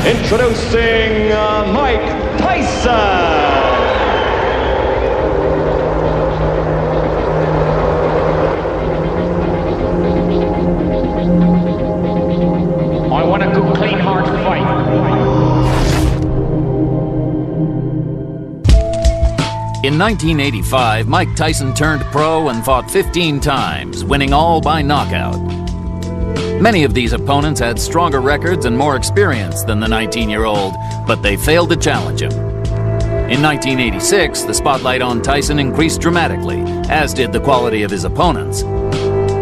Introducing Mike Tyson. I want a good, clean, hard fight. In 1985, Mike Tyson turned pro and fought 15 times, winning all by knockout. Many of these opponents had stronger records and more experience than the 19-year-old, but they failed to challenge him. In 1986, the spotlight on Tyson increased dramatically, as did the quality of his opponents.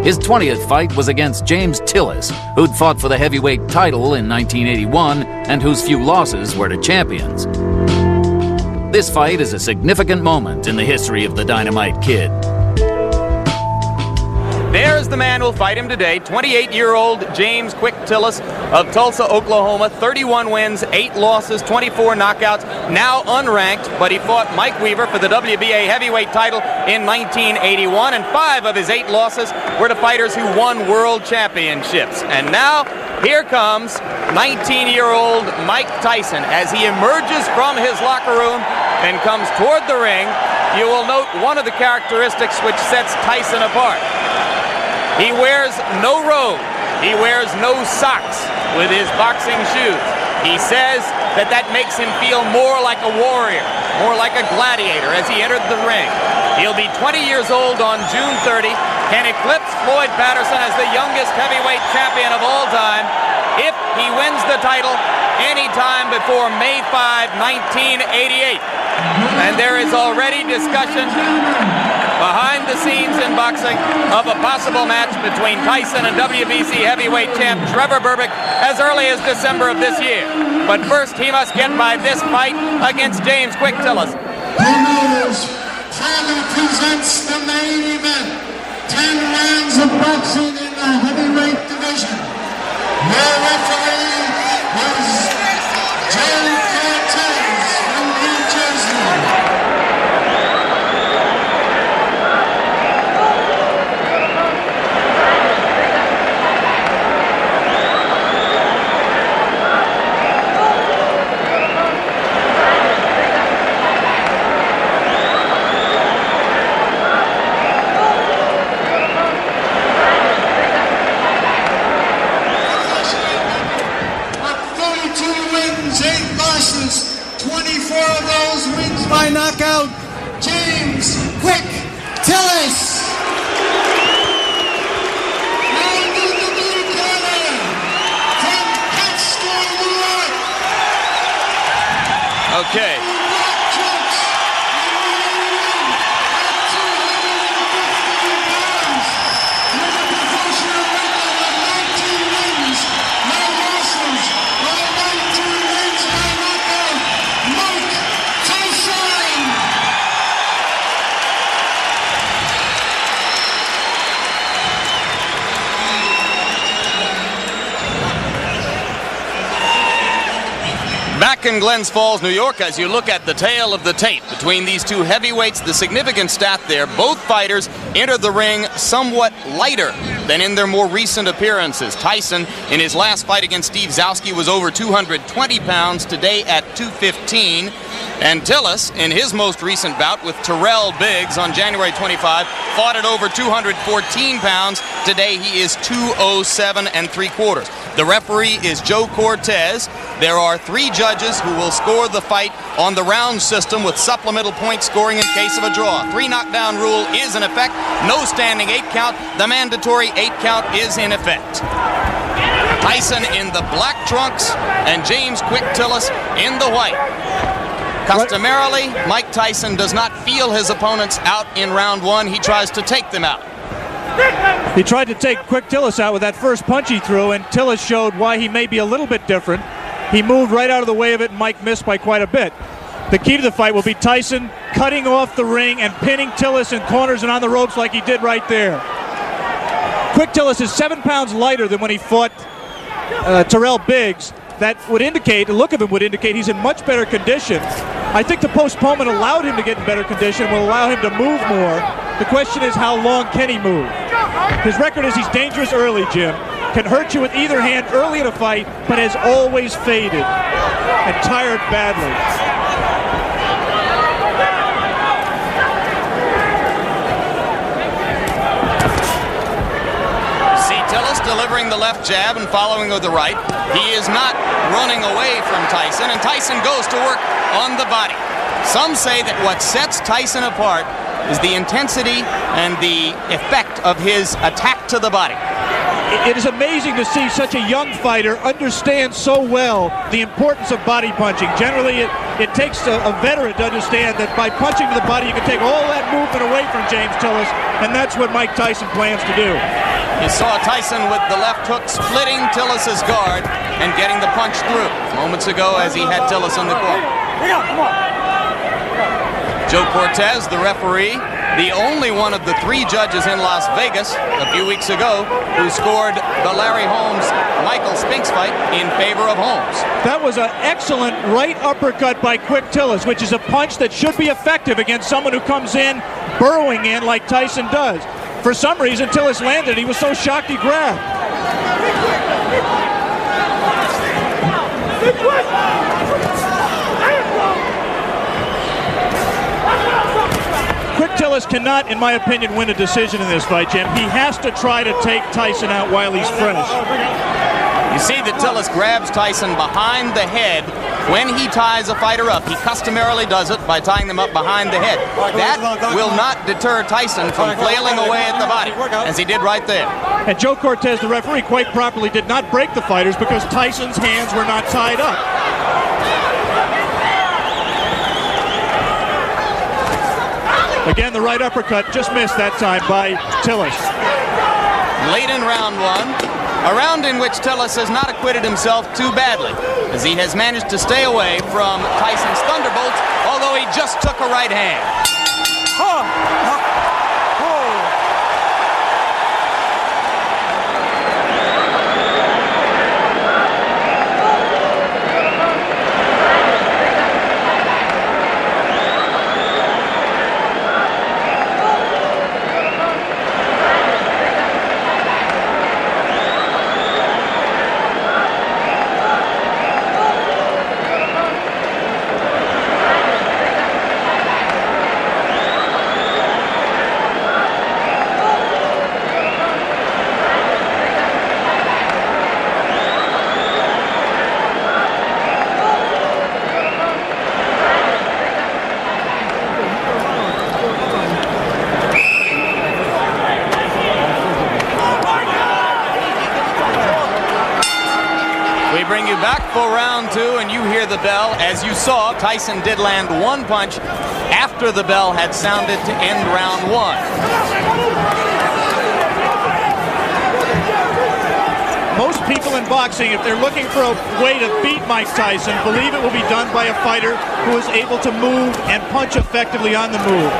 His 20th fight was against James Tillis, who'd fought for the heavyweight title in 1981 and whose few losses were to champions. This fight is a significant moment in the history of the Dynamite Kid. There's the man who'll fight him today, 28-year-old James "Quick" Tillis of Tulsa, Oklahoma. 31 wins, 8 losses, 24 knockouts, now unranked, but he fought Mike Weaver for the WBA heavyweight title in 1981, and 5 of his 8 losses were to fighters who won world championships. And now, here comes 19-year-old Mike Tyson as he emerges from his locker room and comes toward the ring. You will note one of the characteristics which sets Tyson apart. He wears no robe. He wears no socks with his boxing shoes. He says that makes him feel more like a warrior, more like a gladiator as he entered the ring. He'll be 20 years old on June 30, can eclipse Floyd Patterson as the youngest heavyweight champion of all time if he wins the title anytime before May 5, 1988. And there is already discussion behind the scenes in boxing of a possible match between Tyson and WBC heavyweight champ Trevor Berbick as early as December of this year. But first, he must get by this fight against James "Quick" Tillis. Promoters proudly presents the main event. 10 rounds of boxing in the heavyweight division. Your referee is Joe Cortez from New Jersey. By knockout, James "Quick" Tillis. And in the blue corner, from Pittsburgh, New York. Okay. Back in Glens Falls, New York, as you look at the tale of the tape between these two heavyweights, the significant stat there, both fighters entered the ring somewhat lighter than in their more recent appearances. Tyson, in his last fight against Steve Zowski, was over 220 pounds, today at 215. And Tillis, in his most recent bout with Terrell Biggs on January 25, fought at over 214 pounds. Today he is 207 3/4. The referee is Joe Cortez. There are 3 judges who will score the fight on the round system with supplemental point scoring in case of a draw. 3 knockdown rule is in effect. No standing 8 count. The mandatory 8 count is in effect. Tyson in the black trunks and James "Quick" Tillis in the white. Customarily, Mike Tyson does not feel his opponents out in round 1. He tries to take them out. He tried to take "Quick" Tillis out with that first punch he threw, and Tillis showed why he may be a little bit different. He moved right out of the way of it, and Mike missed by quite a bit. The key to the fight will be Tyson cutting off the ring and pinning Tillis in corners and on the ropes like he did right there. "Quick" Tillis is 7 pounds lighter than when he fought Terrell Biggs. That would indicate, the look of him would indicate he's in much better condition. I think the postponement allowed him to get in better condition, will allow him to move more. The question is, how long can he move? His record is he's dangerous early, Jim. can hurt you with either hand early in a fight, but has always faded and tired badly. Tillis delivering the left jab and following with the right. He is not running away from Tyson, and Tyson goes to work on the body. Some say that what sets Tyson apart is the intensity and the effect of his attack to the body. It is amazing to see such a young fighter understand so well the importance of body punching. Generally, it takes a veteran to understand that by punching to the body, you can take all that movement away from James Tillis, and that's what Mike Tyson plans to do. You saw Tyson with the left hook splitting Tillis' guard and getting the punch through moments ago as he had Tillis in the corner. Joe Cortez, the referee, the only one of the 3 judges in Las Vegas a few weeks ago who scored the Larry Holmes-Michael Spinks fight in favor of Holmes. That was an excellent right uppercut by Quick Tillis, which is a punch that should be effective against someone who comes in burrowing in like Tyson does. For some reason, Tillis landed. He was so shocked he grabbed. Quick Tillis cannot, in my opinion, win a decision in this fight, Jim. He has to try to take Tyson out while he's fresh. You see that Tillis grabs Tyson behind the head when he ties a fighter up. He customarily does it by tying them up behind the head. That will not deter Tyson from flailing away at the body, as he did right there. And Joe Cortez, the referee, quite properly did not break the fighters because Tyson's hands were not tied up. Again, the right uppercut just missed that time by Tillis. Late in round 1. A round in which Tillis has not acquitted himself too badly, as he has managed to stay away from Tyson's thunderbolts, although he just took a right hand. Bring you back for round 2, and you hear the bell. As you saw, Tyson did land 1 punch after the bell had sounded to end round 1. Most people in boxing, if they're looking for a way to beat Mike Tyson, believe it will be done by a fighter who is able to move and punch effectively on the move,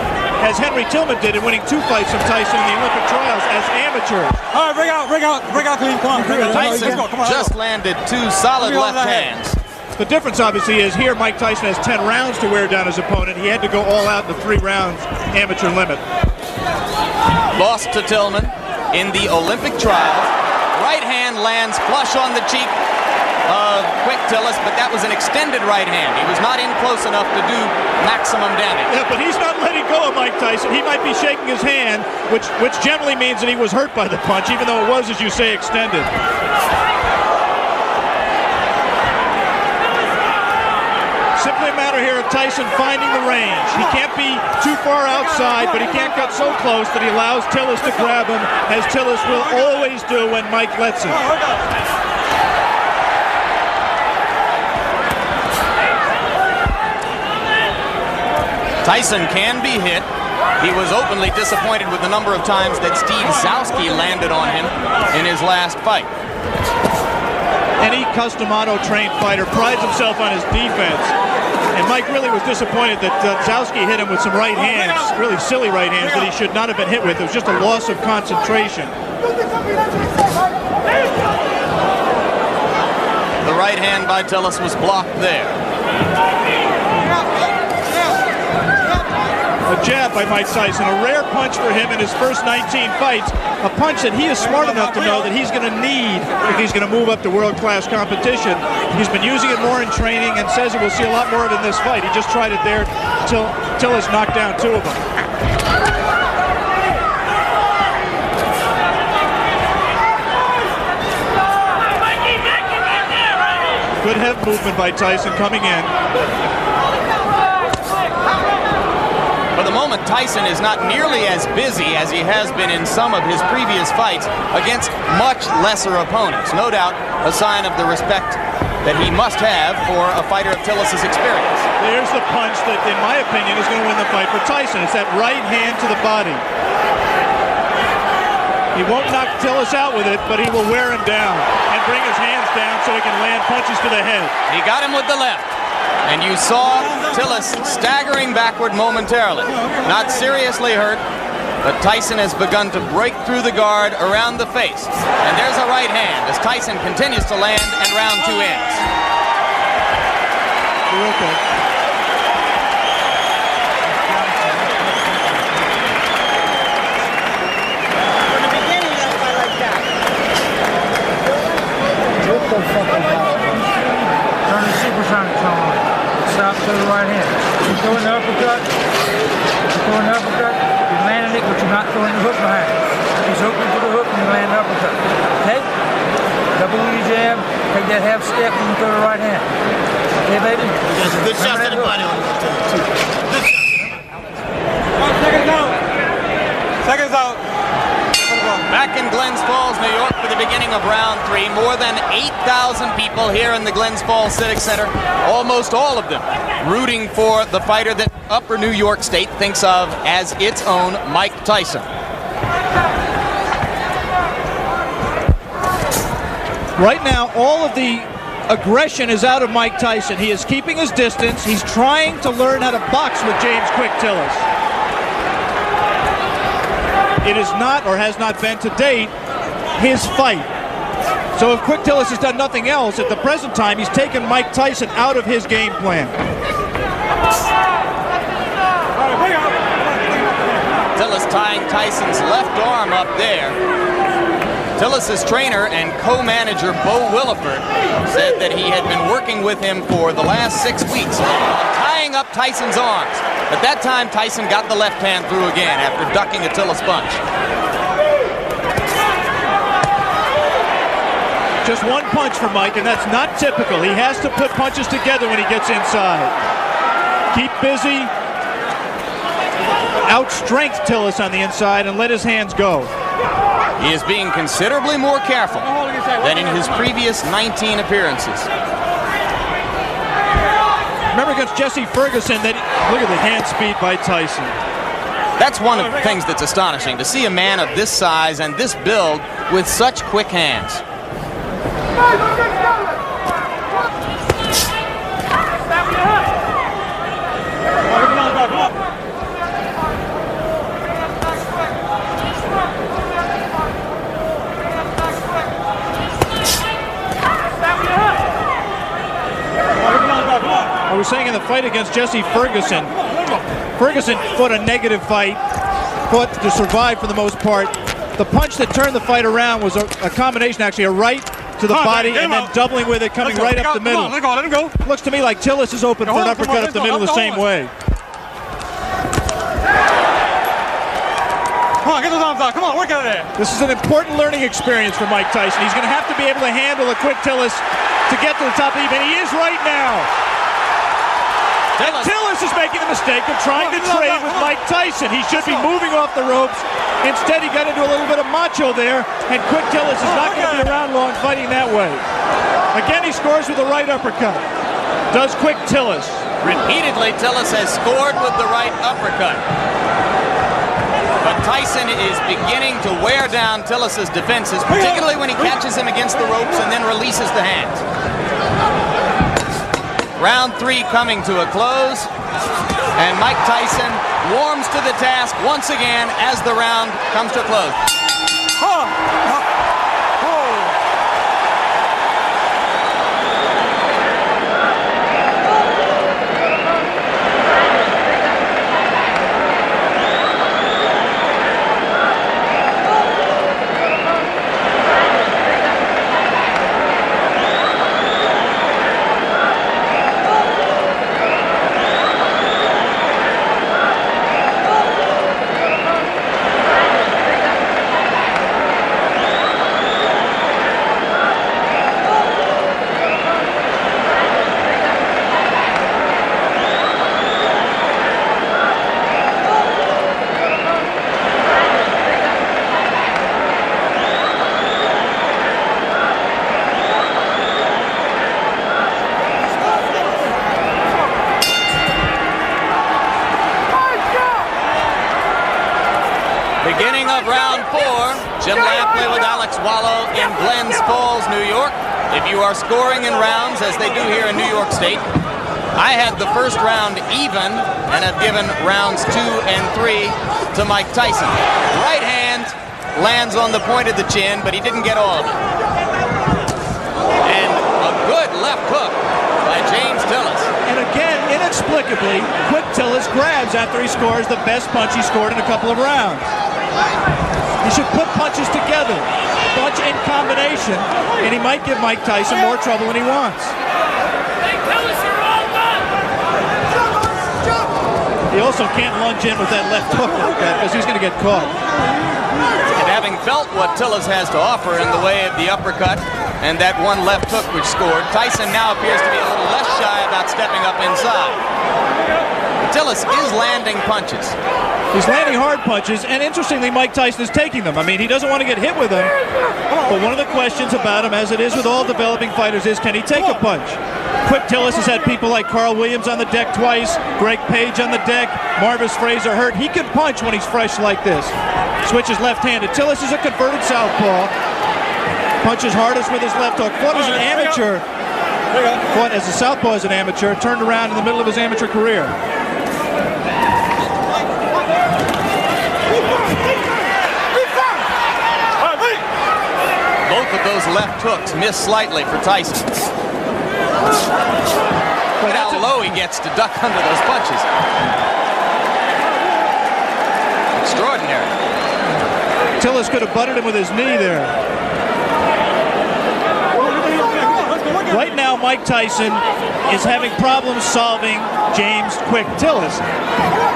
as Henry Tillman did in winning 2 fights from Tyson in the Olympic trials as amateurs. All right, bring out, clean. Come on. Tyson just landed 2 solid left hands. The difference, obviously, is here Mike Tyson has 10 rounds to wear down his opponent. He had to go all out in the 3 rounds amateur limit. Lost to Tillman in the Olympic trials. Right hand lands flush on the cheek of Quick Tillis, but that was an extended right hand. He was not in close enough to do maximum damage. Yeah, but he's not letting go of Mike Tyson. He might be shaking his hand, which generally means that he was hurt by the punch, even though it was, as you say, extended. Simply a matter here of Tyson finding the range. He can't be too far outside, but he can't cut so close that he allows Tillis to grab him, as Tillis will always do when Mike lets him. Tyson can be hit. He was openly disappointed with the number of times that Steve Zowski landed on him in his last fight. Any custom auto-trained fighter prides himself on his defense. And Mike really was disappointed that Zowski hit him with some right hands, really silly right hands that he should not have been hit with. It was just a loss of concentration. The right hand by Tillis was blocked there. A jab by Mike Tyson, a rare punch for him in his first 19 fights. A punch that he is smart enough to know that he's going to need if he's going to move up to world-class competition. He's been using it more in training and says we'll see a lot more of it in this fight. He just tried it there till Tillis knocked down 2 of them. Good head movement by Tyson coming in. For the moment, Tyson is not nearly as busy as he has been in some of his previous fights against much lesser opponents. No doubt a sign of the respect that he must have for a fighter of Tillis' experience. There's the punch that, in my opinion, is going to win the fight for Tyson. It's that right hand to the body. He won't knock Tillis out with it, but he will wear him down and bring his hands down so he can land punches to the head. He got him with the left. And you saw Tillis staggering backward momentarily. Not seriously hurt, but Tyson has begun to break through the guard around the face. And there's a right hand as Tyson continues to land and round 2 ends. Okay. From the beginning, I fight like that. Turn the supersonic on. Stop to the right hand. You're throwing the uppercut. You're throwing the uppercut. You're landing it, but you're not throwing the hook behind it. He's hooking for the hook and you land the uppercut. Okay? Double with your jab. Take that half step and you throw the right hand. Okay, baby? There's a good shot to the body on this too. Seconds out. Seconds out. Back in Glens Falls, New York for the beginning of round 3. More than 8,000 people here in the Glens Falls Civic Center. Almost all of them rooting for the fighter that Upper New York State thinks of as its own Mike Tyson. Right now, all of the aggression is out of Mike Tyson. He is keeping his distance. He's trying to learn how to box with James Quick Tillis. It is not, or has not been to date, his fight. So if Quick Tillis has done nothing else, at the present time, he's taken Mike Tyson out of his game plan. Tillis tying Tyson's left arm up there. Tillis' trainer and co-manager Bo Williford said that he had been working with him for the last 6 weeks on tying up Tyson's arms. But that time, Tyson got the left hand through again after ducking a Tillis punch. Just one punch for Mike, and that's not typical. He has to put punches together when he gets inside. Keep busy. Outstrength Tillis on the inside and let his hands go. He is being considerably more careful than in his previous 19 appearances. Remember against Jesse Ferguson, look at the hand speed by Tyson. That's one of the things that's astonishing, to see a man of this size and this build with such quick hands. I was saying in the fight against Jesse Ferguson, Ferguson fought a negative fight, fought to survive for the most part. The punch that turned the fight around was a combination, actually, a right to the body and then doubling with it, coming right up the middle. Let him go. Looks to me like Tillis is open for an uppercut up the middle the same way. Come on, get those arms out. Come on, work out of there. This is an important learning experience for Mike Tyson. He's going to have to be able to handle a Quick Tillis to get to the top of the even. He is right now. Tillis is making the mistake of trying to trade with Mike Tyson. He should be moving off the ropes. Instead, he got into a little bit of macho there, and Quick Tillis is not going to be around long fighting that way. Again, he scores with a right uppercut. Does Quick Tillis. Repeatedly, Tillis has scored with the right uppercut. But Tyson is beginning to wear down Tillis' defenses, particularly when he catches him against the ropes and then releases the hands. Round 3 coming to a close, and Mike Tyson warms to the task once again as the round comes to a close. Jim Lampley with Alex Wallow in Glens Falls, New York. If you are scoring in rounds, as they do here in New York State, I had the first round even and have given rounds 2 and 3 to Mike Tyson. Right hand lands on the point of the chin, but he didn't get all of it. And a good left hook by James Tillis. And again, inexplicably, Quick Tillis grabs after he scores the best punch he scored in a couple of rounds. He should put punches together, punch in combination, and he might give Mike Tyson more trouble than he wants. He also can't lunge in with that left hook like that because he's going to get caught. And having felt what Tillis has to offer in the way of the uppercut and that one left hook which scored, Tyson now appears to be a little less shy about stepping up inside. Tillis is landing punches. He's landing hard punches, and interestingly, Mike Tyson is taking them. I mean, he doesn't want to get hit with them, but one of the questions about him, as it is with all developing fighters, is can he take a punch? Quick Tillis has had people like Carl Williams on the deck twice, Greg Page on the deck, Marvis Fraser hurt. He can punch when he's fresh like this. Switches left-handed. Tillis is a converted southpaw. Punches hardest with his left hook. Fought as an amateur. Fought as a southpaw as an amateur. Turned around in the middle of his amateur career. Both of those left hooks miss slightly for Tyson. Look how low he gets to duck under those punches. Extraordinary. Tillis could have butted him with his knee there. Right now, Mike Tyson is having problems solving James Quick Tillis.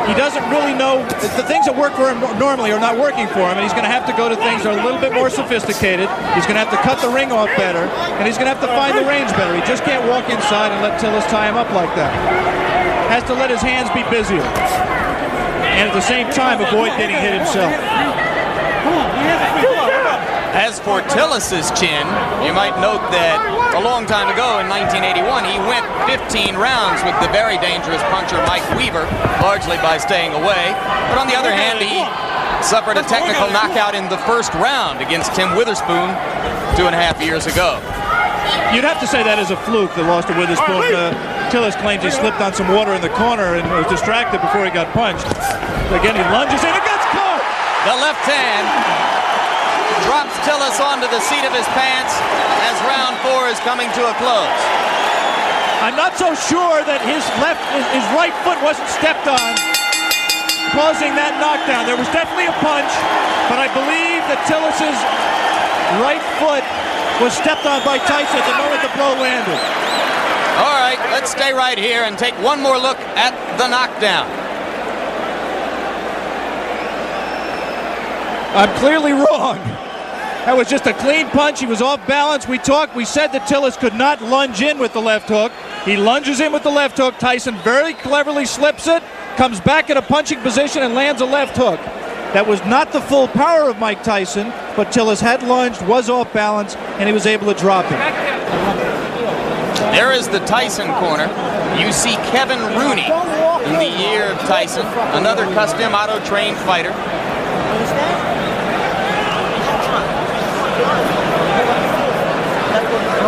He doesn't really know, the things that work for him normally are not working for him, and he's going to have to go to things that are a little bit more sophisticated. He's going to have to cut the ring off better, and he's going to have to find the range better. He just can't walk inside and let Tillis tie him up like that. Has to let his hands be busier, and at the same time avoid getting hit himself. As for Tillis's chin, you might note that a long time ago in 1981, he went 15 rounds with the very dangerous puncher Mike Weaver, largely by staying away. But on the other hand, he suffered a technical knockout in the first round against Tim Witherspoon 2.5 years ago. You'd have to say that is a fluke, the loss to Witherspoon. Tillis claims he slipped on some water in the corner and was distracted before he got punched. Again, he lunges in and gets caught! The left hand drops Tillis onto the seat of his pants as round 4 is coming to a close. I'm not so sure that his right foot wasn't stepped on, causing that knockdown. There was definitely a punch, but I believe that Tillis's right foot was stepped on by Tyson at the moment the blow landed. All right, let's stay right here and take one more look at the knockdown. I'm clearly wrong. That was just a clean punch. He was off balance. We said that Tillis could not lunge in with the left hook. He lunges in with the left hook. Tyson very cleverly slips it, comes back in a punching position and lands a left hook. That was not the full power of Mike Tyson, but Tillis had lunged, was off balance, and he was able to drop him. There is the Tyson corner. You see Kevin Rooney in the year of Tyson, another custom auto-trained fighter.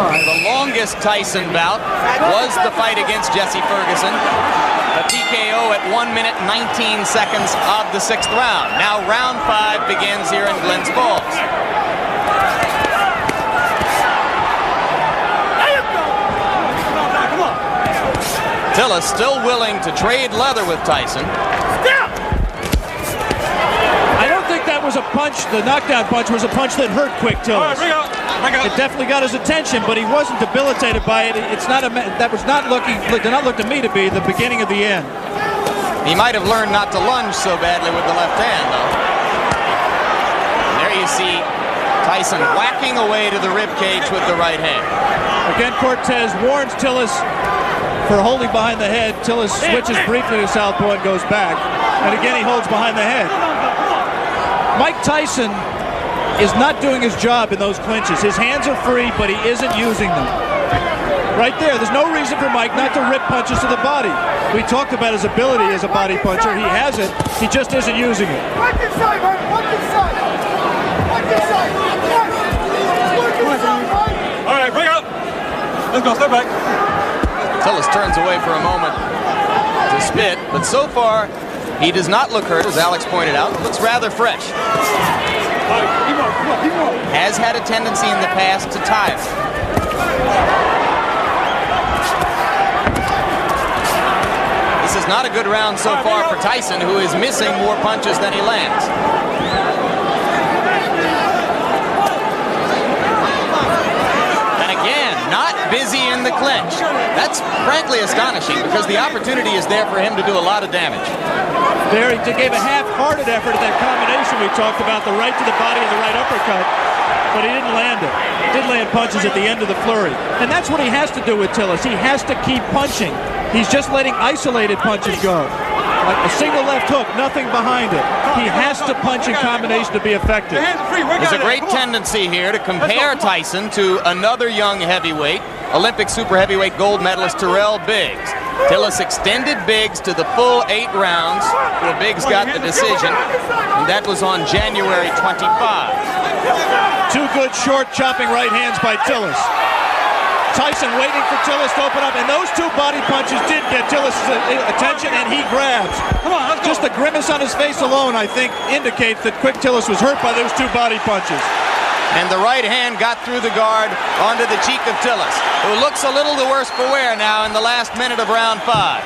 The longest Tyson bout was the fight against Jesse Ferguson. A TKO at 1 minute 19 seconds of the 6th round. Now round 5 begins here in Glens Falls. Tillis still willing to trade leather with Tyson. I don't think that was a punch. The knockdown punch was a punch that hurt Quick Tillis. It definitely got his attention, but he wasn't debilitated by it. It's not that was not looking. Did not look to me to be the beginning of the end. He might have learned not to lunge so badly with the left hand, though. And there you see Tyson whacking away to the rib cage with the right hand. Again, Cortez warns Tillis for holding behind the head. Tillis switches briefly to southpaw and goes back. And again, he holds behind the head. Mike Tyson is not doing his job in those clinches. His hands are free, but he isn't using them. Right there, there's no reason for Mike not to rip punches to the body. We talked about his ability as a body puncher. He has it. He just isn't using it. All right, bring up. Let's go, step back. Tillis turns away for a moment to spit, but so far he does not look hurt, as Alex pointed out. Looks rather fresh. Has had a tendency in the past to tire. This is not a good round so far for Tyson, who is missing more punches than he lands. And again, not busy in the clinch. That's frankly astonishing, because the opportunity is there for him to do a lot of damage. There, he gave a half-hearted effort at that combination we talked about, the right to the body and the right uppercut, but he didn't land it. He did land punches at the end of the flurry. And that's what he has to do with Tillis. He has to keep punching. He's just letting isolated punches go. Like a single left hook, nothing behind it. He has to punch in combination to be effective. There's a great tendency here to compare Tyson to another young heavyweight, Olympic super heavyweight gold medalist Terrell Biggs. Tillis extended Biggs to the full 8 rounds, where Biggs got the decision, and that was on January 25. 2 good short chopping right hands by Tillis. Tyson waiting for Tillis to open up, and those 2 body punches did get Tillis' attention, and he grabs. Just the grimace on his face alone, I think, indicates that Quick Tillis was hurt by those 2 body punches. And the right hand got through the guard onto the cheek of Tillis, who looks a little the worse for wear now in the last minute of round 5.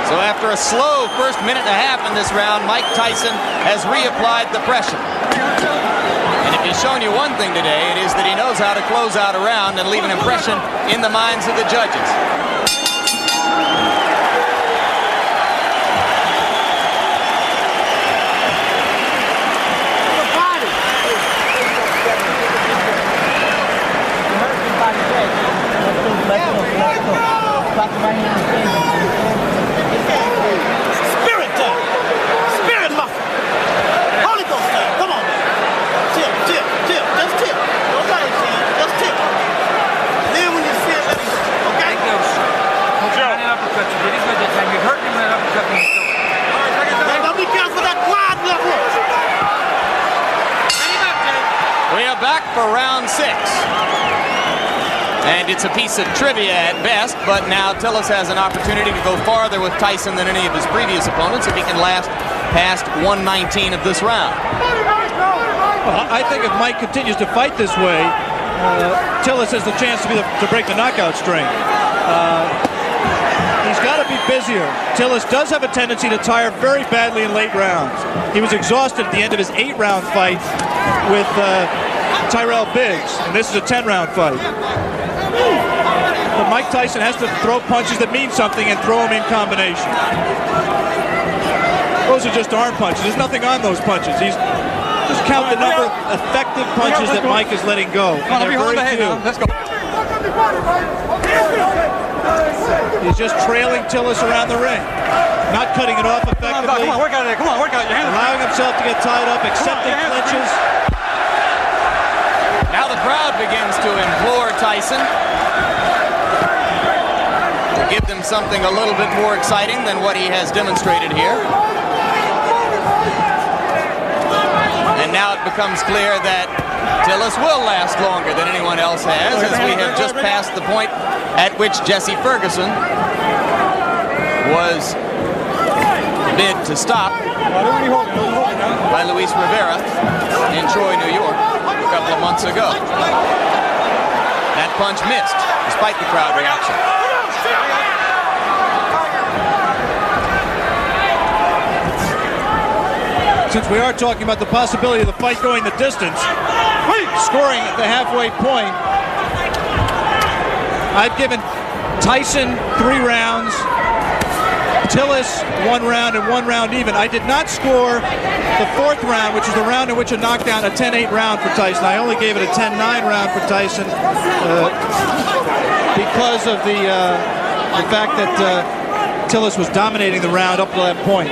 So after a slow first minute and a half in this round, Mike Tyson has reapplied the pressure. And if he's shown you one thing today, it is that he knows how to close out a round and leave an impression in the minds of the judges. Spirit time. Spirit muscle. Holy Ghost time. Come on, man. Tip, tip, tip. Just tip. Don't let it see. Just tip. Then when you see it, let it see. Okay? You hurt him with that uppercut when you throw it. Now, don't be careful of that wide left hook. We are back for round 6. And it's a piece of trivia at best, but now Tillis has an opportunity to go farther with Tyson than any of his previous opponents if he can last past 119 of this round. Well, I think if Mike continues to fight this way, Tillis has the chance to break the knockout string. He's got to be busier. Tillis does have a tendency to tire very badly in late rounds. He was exhausted at the end of his 8-round fight with Terrell Biggs, and this is a 10-round fight. But Mike Tyson has to throw punches that mean something and throw them in combination. Those are just arm punches. There's nothing on those punches. He's just count the number of effective punches that Mike is letting go. And they're very few. Let's go. He's just trailing Tillis around the ring, not cutting it off effectively. Come on, work out of there. Come on, work out. Your hands. Allowing himself to get tied up, accepting clinches. Now the crowd begins to implore Tyson to give them something a little bit more exciting than what he has demonstrated here. And now it becomes clear that Tillis will last longer than anyone else has, as we have just passed the point at which Jesse Ferguson was bid to stop by Luis Rivera in Troy, New York, a couple of months ago. That punch missed, despite the crowd reaction. Since we are talking about the possibility of the fight going the distance, scoring at the halfway point, I've given Tyson 3 rounds, Tillis 1 round, and 1 round even. I did not score the 4th round, which is the round in which a knockdown, a 10-8 round for Tyson. I only gave it a 10-9 round for Tyson because of the fact that Tillis was dominating the round up to that point.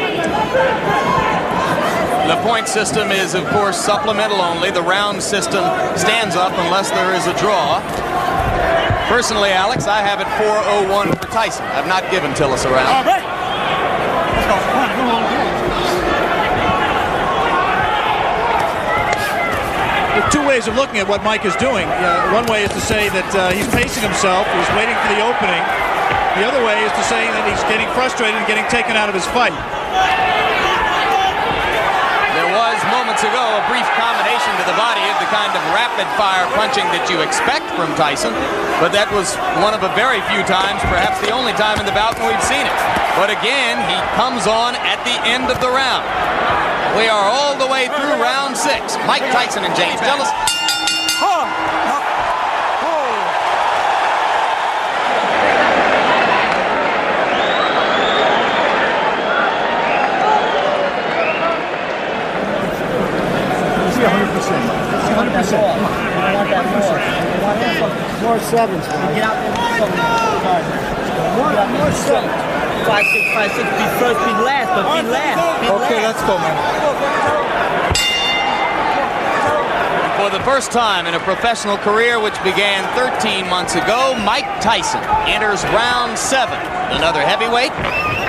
The point system is, of course, supplemental only. The round system stands up unless there is a draw. Personally, Alex, I have it 4-0-1 for Tyson. I've not given Tillis a round. All right. Let's go. Come on, There's two ways of looking at what Mike is doing. One way is to say that he's pacing himself, he's waiting for the opening. The other way is to say that he's getting frustrated and getting taken out of his fight. There was moments ago a brief combination to the body of the kind of rapid-fire punching that you expect from Tyson, but that was one of a very few times, perhaps the only time in the bout when we've seen it. But again, he comes on at the end of the round. We are all the way through round 6. Mike Tyson and James Tillis. More sevens. Get out there. More sevens. 5, 6, 5, 6. Be first, be last, but be last. Okay, let's go, man. For the first time in a professional career, which began 13 months ago, Mike Tyson enters round 7. Another heavyweight.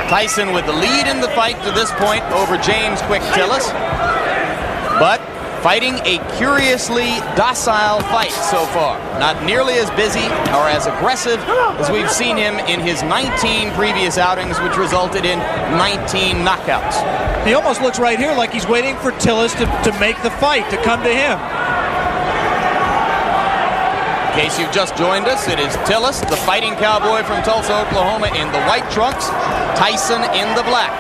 Tyson with the lead in the fight to this point over James Quick Tillis. But fighting a curiously docile fight so far. Not nearly as busy or as aggressive as we've seen him in his 19 previous outings, which resulted in 19 knockouts. He almost looks right here like he's waiting for Tillis to make the fight, to come to him. In case you've just joined us, it is Tillis, the fighting cowboy from Tulsa, Oklahoma, in the white trunks, Tyson in the black.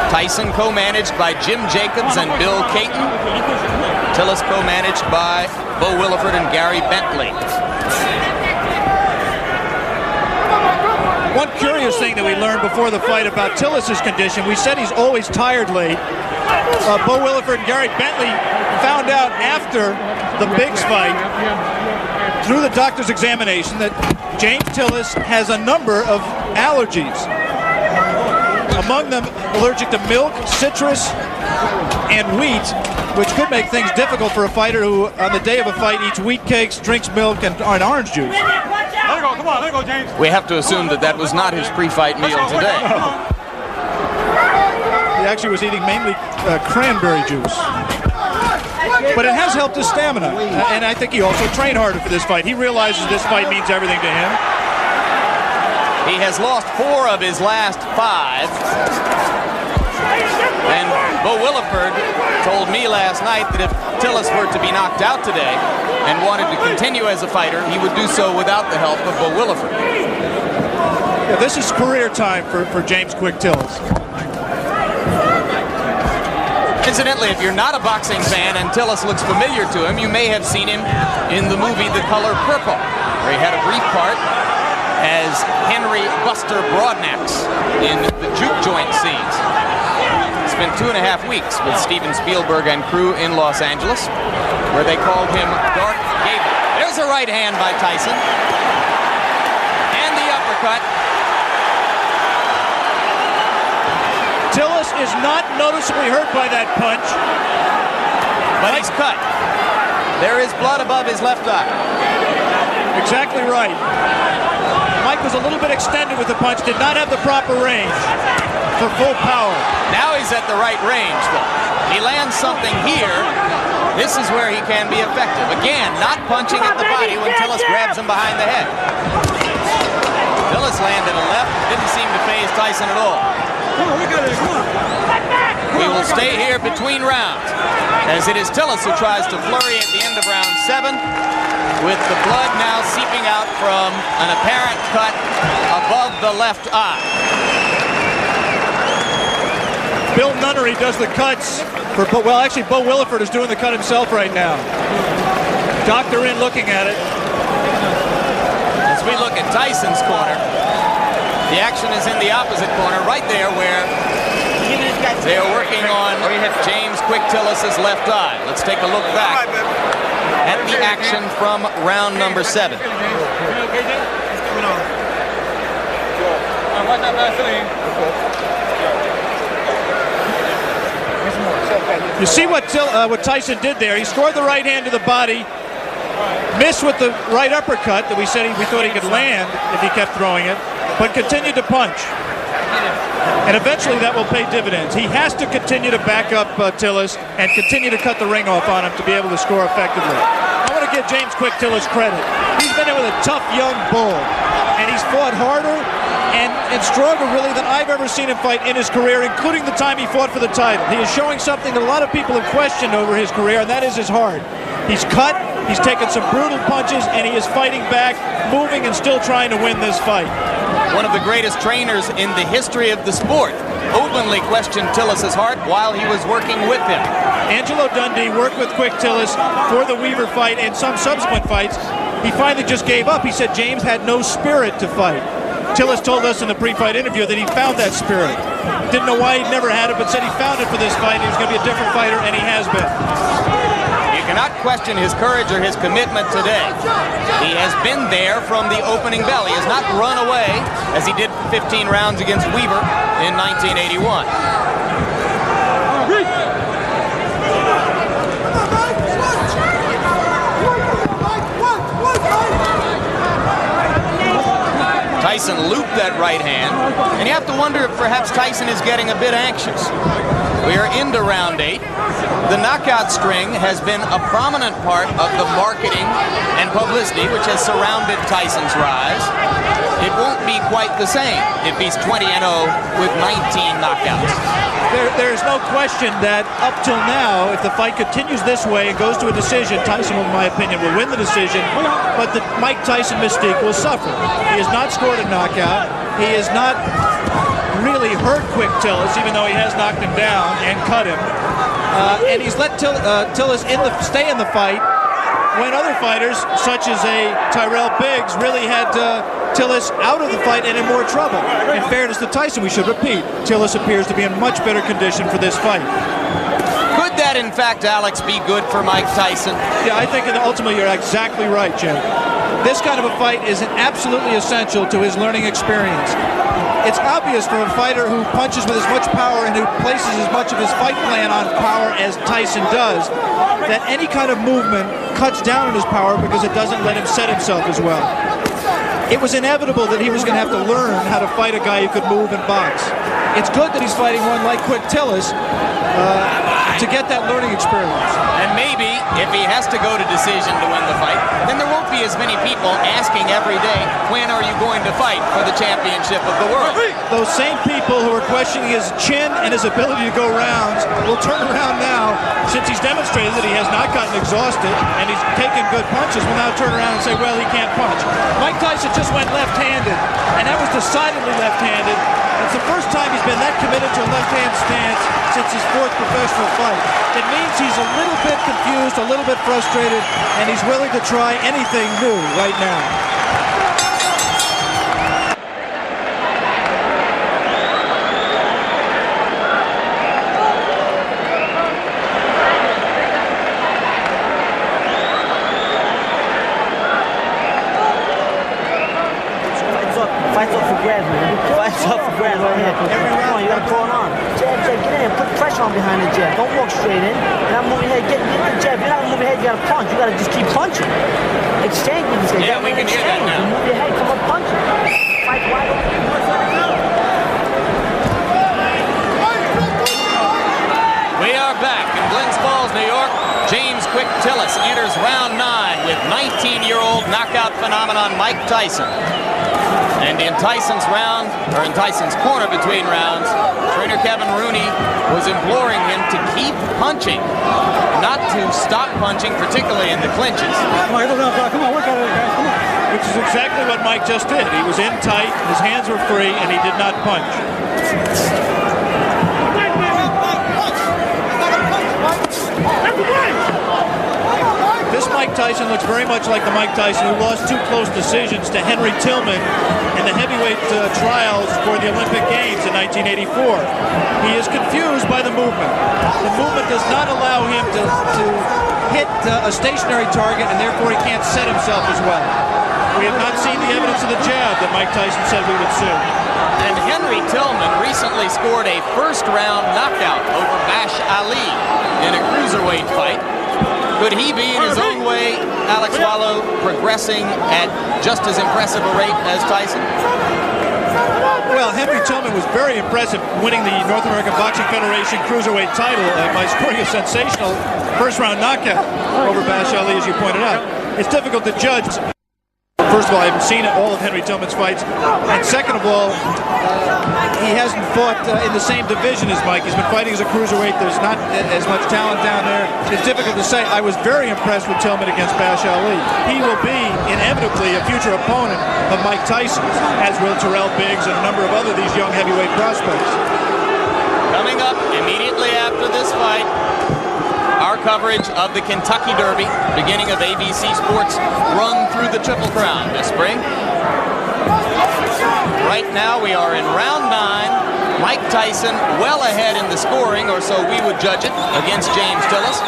Tyson co-managed by Jim Jacobs and Bill Caton. Tillis co-managed by Bo Williford and Gary Bentley. One curious thing that we learned before the fight about Tillis' condition, we said he's always tired late. Bo Williford and Gary Bentley found out after the Biggs fight, through the doctor's examination, that James Tillis has a number of allergies. Among them, allergic to milk, citrus, and wheat, which could make things difficult for a fighter who, on the day of a fight, eats wheat cakes, drinks milk, and orange juice. Let it go, come on, let it go, James. We have to assume that that was not his pre-fight meal today. He actually was eating mainly cranberry juice. But it has helped his stamina, and I think he also trained harder for this fight. He realizes this fight means everything to him. He has lost 4 of his last 5. And Bo Williford told me last night that if Tillis were to be knocked out today and wanted to continue as a fighter, he would do so without the help of Bo Williford. Yeah, this is career time for James Quick Tillis. Incidentally, if you're not a boxing fan and Tillis looks familiar to him, you may have seen him in the movie The Color Purple, where he had a brief part as Henry Buster Broadnax in the juke joint scenes. Spent 2.5 weeks with Steven Spielberg and crew in Los Angeles, where they called him Dark Gable. There's a right hand by Tyson. And the uppercut. Tillis is not noticeably hurt by that punch. But he's cut. There is blood above his left eye. Exactly right. Mike was a little bit extended with the punch, did not have the proper range for full power. Now he's at the right range, though. He lands something here. This is where he can be effective. Again, not punching at the body when Tillis grabs him behind the head. Tillis landed a left, didn't seem to faze Tyson at all. We will stay here between rounds, as it is Tillis who tries to flurry at the end of round 7, with the blood now seeping out from an apparent cut above the left eye. Bill Nunnery does the cuts for, well, actually Bo Williford is doing the cut himself right now. Doctor in looking at it. As we look at Tyson's corner, the action is in the opposite corner, right there where they are working on James Quick Tillis' left eye. Let's take a look back at the action from round number 7. You see what Tyson did there. He scored the right hand to the body, missed with the right uppercut that we thought he could land if he kept throwing it, but continued to punch. And eventually that will pay dividends. He has to continue to back up Tillis and continue to cut the ring off on him to be able to score effectively. I want to give James Quick Tillis credit. He's been in with a tough young bull, and he's fought harder and stronger really than I've ever seen him fight in his career, including the time he fought for the title. He is showing something that a lot of people have questioned over his career, and that is his heart. He's cut, he's taken some brutal punches, and he is fighting back, moving and still trying to win this fight. One of the greatest trainers in the history of the sport openly questioned Tillis' heart while he was working with him. Angelo Dundee worked with Quick Tillis for the Weaver fight and some subsequent fights. He finally just gave up. He said James had no spirit to fight. Tillis told us in the pre-fight interview that he found that spirit. Didn't know why he'd never had it, but said he found it for this fight. He was going to be a different fighter, and he has been. You cannot question his courage or his commitment today. He has been there from the opening bell. He has not run away as he did 15 rounds against Weaver in 1981. Tyson looped that right hand, and you have to wonder if perhaps Tyson is getting a bit anxious. We are into round 8. The knockout string has been a prominent part of the marketing and publicity which has surrounded Tyson's rise. It won't be quite the same if he's 20-0 with 19 knockouts. There's no question that up till now, if the fight continues this way and goes to a decision, Tyson, in my opinion, will win the decision, but the Mike Tyson mystique will suffer. He has not scored a knockout. He has not really hurt Quick Tillis, even though he has knocked him down and cut him. And he's let Tillis stay in the fight when other fighters, such as a Tyrell Biggs, really had Tillis out of the fight and in more trouble. In fairness to Tyson, we should repeat, Tillis appears to be in much better condition for this fight. Could that, in fact, Alex, be good for Mike Tyson? Yeah, I think ultimately you're exactly right, Jake. This kind of a fight is absolutely essential to his learning experience. It's obvious for a fighter who punches with as much power and who places as much of his fight plan on power as Tyson does, that any kind of movement cuts down on his power because it doesn't let him set himself as well. It was inevitable that he was going to have to learn how to fight a guy who could move and box. It's good that he's fighting one like Quick Tillis to get that learning experience. And maybe if he has to go to decision to win the fight, then there won't be as many people asking every day, when are you going to fight for the championship of the world? Those same people who are questioning his chin and his ability to go rounds will turn around now, since he's demonstrated that he has not gotten exhausted and he's taken good punches, will now turn around and say, well, he can't punch. Mike Tyson just went left-handed, and that was decidedly left-handed. It's the first time he's been that committed to a left-hand stance since his 4th professional fight. It means he's a little bit confused, a little bit frustrated, and he's willing to try anything new right now. Fights off for grabs, man. Fights off for grabs right here. Come on, you gotta pull it on. Jab, get in. Put pressure on behind the jab. Don't walk straight in. You're not moving your head. Get the jab. You're not gonna move your head. You gotta punch. You gotta just keep punching. Exchange with this guy. Yeah, we can hear that now. You move your head. Come up, punch. Fight wide open. We are back in Glens Falls, New York. James Quick Tillis enters round 9 with 19-year-old knockout phenomenon Mike Tyson. And in Tyson's corner between rounds, trainer Kevin Rooney was imploring him to keep punching, not to stop punching, particularly in the clinches. Come on, work out of it, guys. Come on. Which is exactly what Mike just did. He was in tight, his hands were free, and he did not punch. This Mike Tyson looks very much like the Mike Tyson who lost 2 close decisions to Henry Tillman in the heavyweight trials for the Olympic Games in 1984. He is confused by the movement. The movement does not allow him to hit a stationary target, and therefore he can't set himself as well. We have not seen the evidence of the jab that Mike Tyson said we would see. And Henry Tillman recently scored a first-round knockout over Bash Ali in a cruiserweight fight. Could he be, in his own way, Alex Wallow, progressing at just as impressive a rate as Tyson? Well, Henry Tillman was very impressive winning the North American Boxing Federation Cruiserweight title by scoring a sensational first-round knockout over Bash Ali, as you pointed out. It's difficult to judge. First of all, I haven't seen all of Henry Tillman's fights. And second of all, he hasn't fought in the same division as Mike. He's been fighting as a cruiserweight. There's not as much talent down there. It's difficult to say. I was very impressed with Tillman against Bash Ali. He will be inevitably a future opponent of Mike Tyson, as will Terrell Biggs and a number of other these young heavyweight prospects. Coming up immediately after this fight, our coverage of the Kentucky Derby, beginning of ABC Sports' run through the Triple Crown this spring. Right now we are in round 9. Mike Tyson well ahead in the scoring, or so we would judge it, against James Tillis,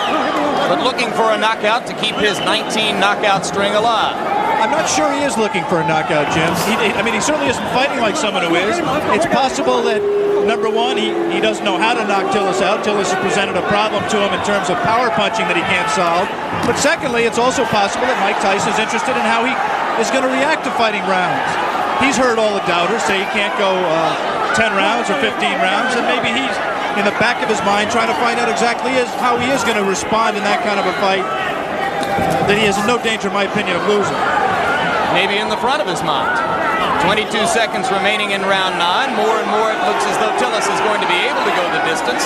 but looking for a knockout to keep his 19 knockout string alive. I'm not sure he is looking for a knockout, Jim. I mean, he certainly isn't fighting like someone who is. It's possible that, number one, he doesn't know how to knock Tillis out. Tillis has presented a problem to him in terms of power punching that he can't solve. But secondly, it's also possible that Mike Tyson is interested in how he is going to react to fighting rounds. He's heard all the doubters say he can't go 10 rounds or 15 rounds, and maybe he's in the back of his mind trying to find out exactly how he is going to respond in that kind of a fight that he is in no danger, in my opinion, of losing. Maybe in the front of his mind. 22 seconds remaining in round 9. More and more it looks as though Tillis is going to be able to go the distance.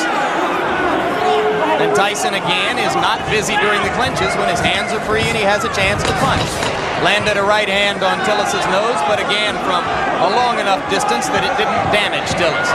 And Tyson again is not busy during the clinches when his hands are free and he has a chance to punch. Landed a right hand on Tillis' nose, but again from a long enough distance that it didn't damage Tillis.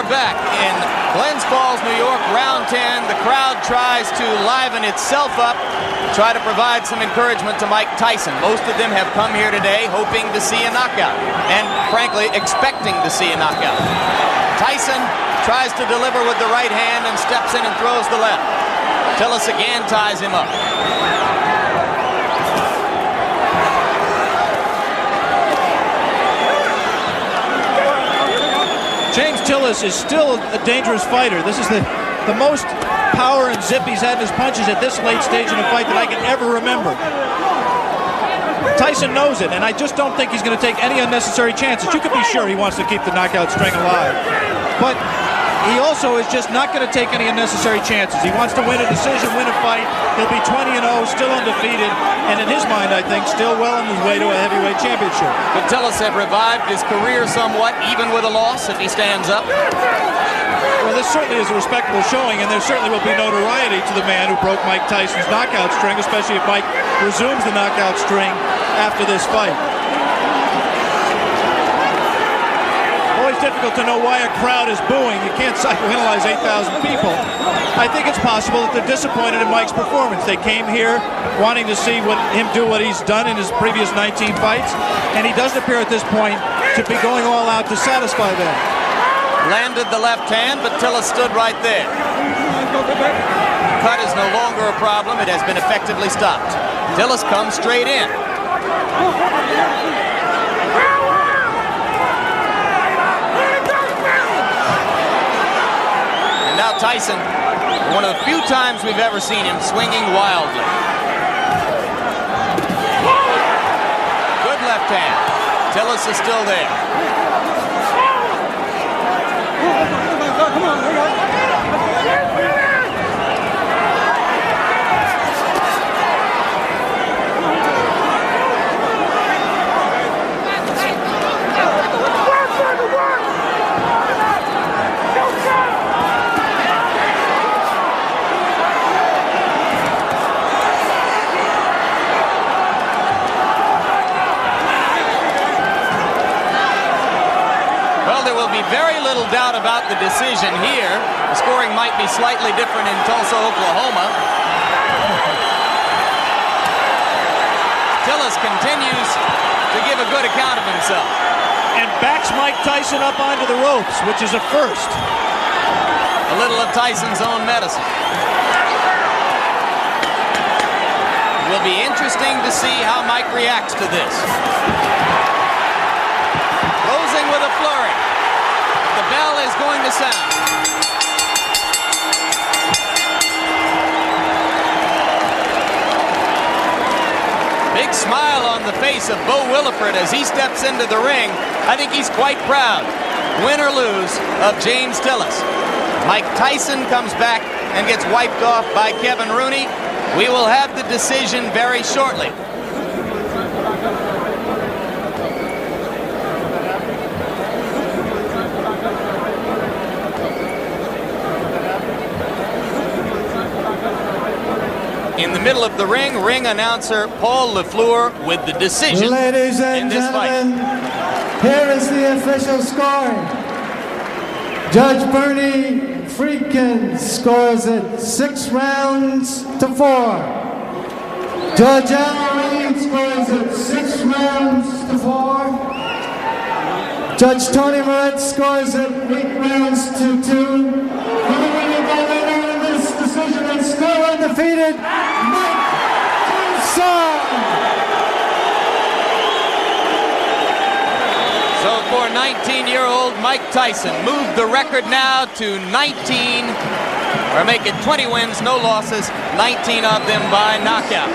Back in Glens Falls, New York, round 10. The crowd tries to liven itself up, try to provide some encouragement to Mike Tyson. Most of them have come here today hoping to see a knockout and, frankly, expecting to see a knockout. Tyson tries to deliver with the right hand and steps in and throws the left. Tillis again ties him up. James Tillis is still a dangerous fighter. This is the most power and zip he's had in his punches at this late stage in a fight that I can ever remember. Tyson knows it, and I just don't think he's going to take any unnecessary chances. You can be sure he wants to keep the knockout string alive. But he also is just not going to take any unnecessary chances. He wants to win a decision, win a fight. He'll be 20-0, still undefeated, and in his mind, I think, still well on his way to a heavyweight championship. Could Tillis have revived his career somewhat, even with a loss, if he stands up? Well, this certainly is a respectable showing, and there certainly will be notoriety to the man who broke Mike Tyson's knockout string, especially if Mike resumes the knockout string after this fight. Always difficult to know why a crowd is booing. You can't psychoanalyze 8,000 people. I think it's possible that they're disappointed in Mike's performance. They came here wanting to see him do what he's done in his previous 19 fights, and he doesn't appear at this point to be going all out to satisfy them. Landed the left hand, but Tillis stood right there. Cut is no longer a problem. It has been effectively stopped. Tillis comes straight in. And now Tyson, one of the few times we've ever seen him swinging wildly. Good left hand. Tillis is still there. Come on, we got it. Well, there will be very little doubt about the decision here. The scoring might be slightly different in Tulsa, Oklahoma. Tillis continues to give a good account of himself. And backs Mike Tyson up onto the ropes, which is a first. A little of Tyson's own medicine. It will be interesting to see how Mike reacts to this. Closing with a flurry. The bell is going to sound. Big smile on the face of Bo Williford as he steps into the ring. I think he's quite proud, win or lose, of James Tillis. Mike Tyson comes back and gets wiped off by Kevin Rooney. We will have the decision very shortly. In the middle of the ring announcer Paul LaFleur with the decision. Ladies and in this gentlemen, fight. here is the official score. Judge Bernie Friedkin scores it 6 rounds to 4. Judge Al Reed scores it 6 rounds to 4. Judge Tony Moretz scores it 8 rounds to 2. Still undefeated, Mike Tyson. So for 19-year-old Mike Tyson, moved the record now to 19, or make it 20 wins, no losses, 19 of them by knockout.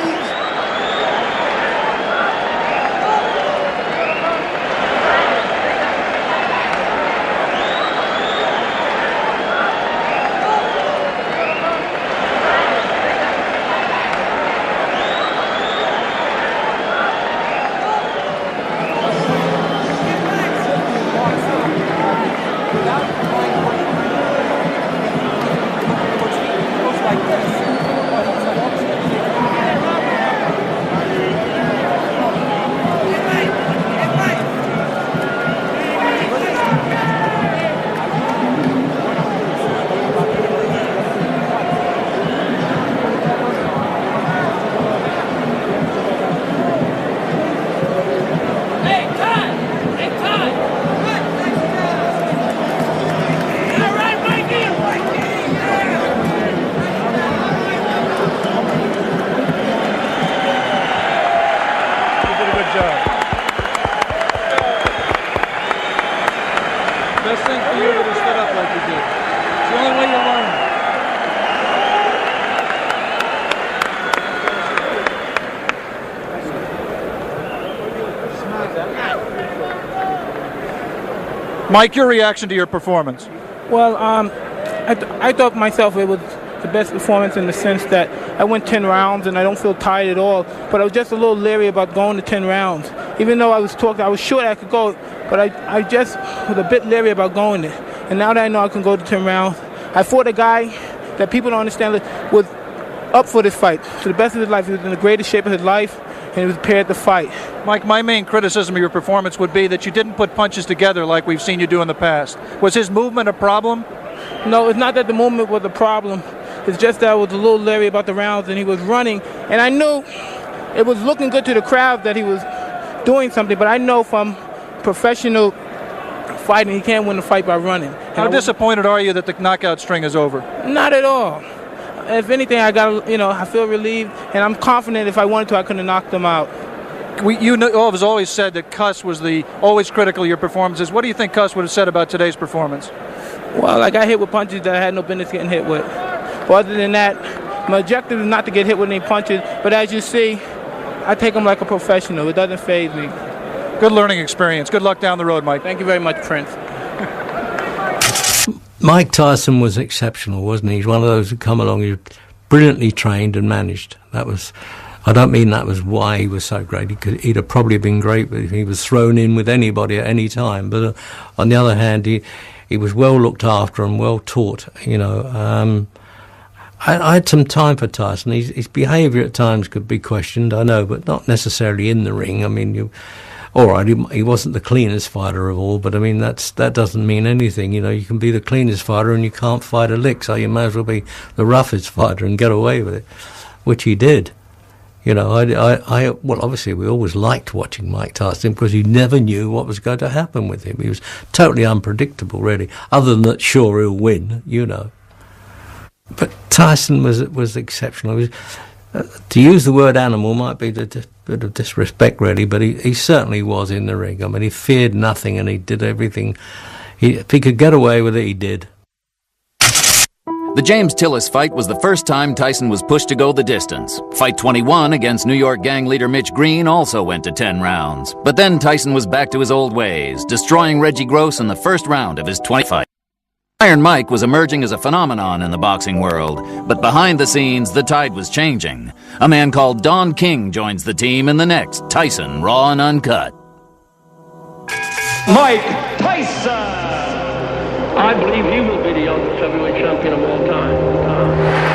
Best thing for you to stood up like you did. It's the only way you learn. Mike, your reaction to your performance? Well, I thought myself it was the best performance in the sense that I went 10 rounds and I don't feel tired at all. But I was just a little leery about going to 10 rounds. Even though I was sure I could go, but I just was a bit leery about going there. And now that I know I can go to 10 rounds, I fought a guy that people don't understand was up for this fight. To the best of his life, he was in the greatest shape of his life, and he was prepared to fight. Mike, my main criticism of your performance would be that you didn't put punches together like we've seen you do in the past. Was his movement a problem? No, it's not that the movement was a problem. It's just that I was a little leery about the rounds, and he was running. And I knew it was looking good to the crowd that he was doing something, but I know from professional fighting, he can't win a fight by running. How disappointed are you that the knockout string is over? Not at all. If anything, I feel relieved, and I'm confident if I wanted to, I could have knocked them out. You have always said that Cuss was always critical of your performances. What do you think Cuss would have said about today's performance? Well, I got hit with punches that I had no business getting hit with. But other than that, my objective is not to get hit with any punches, but as you see, I take them like a professional. It doesn't faze me. Good learning experience. Good luck down the road, Mike. Thank you very much, Prince. Mike Tyson was exceptional, wasn't he? He's one of those who come along, he was brilliantly trained and managed. I don't mean that was why he was so great. He'd have probably been great if he was thrown in with anybody at any time. But on the other hand, he was well looked after and well taught, I had some time for Tyson. His behaviour at times could be questioned, I know, but not necessarily in the ring. I mean, all right, he wasn't the cleanest fighter of all, but I mean, that doesn't mean anything. You know, you can be the cleanest fighter and you can't fight a lick, so you may as well be the roughest fighter and get away with it, which he did. You know, well, obviously we always liked watching Mike Tyson because you never knew what was going to happen with him. He was totally unpredictable, really, other than that, sure, he'll win, you know. But Tyson was exceptional. He was, to use the word animal might be a bit of disrespect, really, but he certainly was in the ring. I mean, he feared nothing and he did everything. If he could get away with it, he did. The James Tillis fight was the first time Tyson was pushed to go the distance. Fight 21 against New York gang leader Mitch Green also went to 10 rounds. But then Tyson was back to his old ways, destroying Reggie Gross in the first round of his 20 fight. Iron Mike was emerging as a phenomenon in the boxing world, but behind the scenes, the tide was changing. A man called Don King joins the team in the next Tyson Raw and Uncut. Mike Tyson! I believe he will be the youngest heavyweight champion of all time.